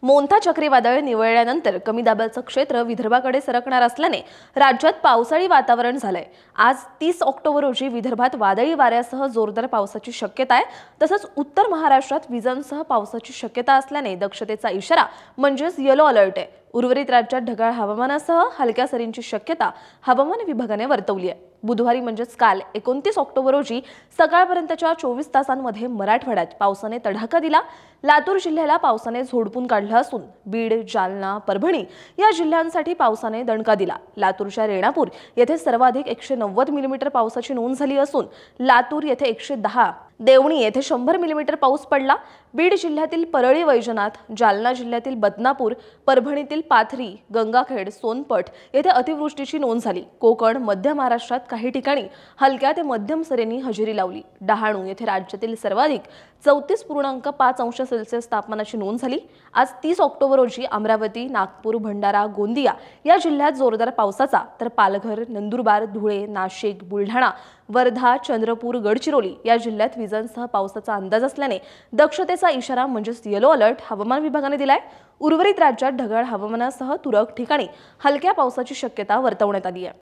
Montha चक्रीवादळ निवळल्यानंतर कमी दाबाचं क्षेत्र विदर्भाकडे सरकणार असल्याने राज्यात पावसाळी वातावरण झालंय। आज 30 ऑक्टोबर रोजी विदर्भात वादळी वाऱ्यासह जोरदार पावसाची शक्यता आहे। तसंच उत्तर महाराष्ट्रात विजांसह पावसाची शक्यता असल्याने दक्षतेचा इशारा म्हणजेच येलो अलर्ट आहे। उर्वरित राज्यात ढगाळ हवामानासह हलक्या सरींची शक्यता हवामान विभागाने वर्तवली आहे। बुधवारी म्हणजेच काल 29 ऑक्टोबर रोजी सकाळपर्यंतच्या 24 तासांमध्ये मराठवाड्यात पावसाने तडाखा दिला। लातूर जिल्ह्याला पावसाने झोडपून काढलं असून बीड, जालना, परभणी या जिल्ह्यांसाठी पावसाने दणका दिला। लातूरच्या रेणापूर येथे सर्वाधिक 190 मिलीमीटर पावसाची नोंद झाली असून लातूर येथे 110, देवणी येथे 100 मिलीमीटर पाऊस पडला। बीड जिल्ह्यातील परळी वैजनाथ, जालना जिल्ह्यातील बदनापूर, परभणीतील पाथरी, गंगाखेड, सोनपट येथे अतिवृष्टीची नोंद झाली। कोकण, मध्य महाराष्ट्रात काही ठिकाणी हलक्या ते मध्यम सरींनी हजेरी लावली। डहाणू येथे राज्यातील सर्वाधिक 34.5 अंश सेल्सिअस तापमानाची नोंद झाली। आज 30 ऑक्टोबर रोजी अमरावती, नागपूर, भंडारा, गोंदिया या जिल्ह्यात जोरदार पावसाचा तर पालघर, नंदुरबार, धुळे, नाशिक, बुलढाणा, वर्धा, चंद्रपूर, गडचिरोली या जिल्ह्यात विजांसह पावसाचा अंदाज असल्याने दक्षतेचा इशारा म्हणजेच येलो अलर्ट हवामान विभागाने दिलाय। उर्वरित राज्यात ढगाळ हवामानासह तुरळक ठिकाणी हलक्या पावसाची शक्यता वर्तवण्यात आली आहे।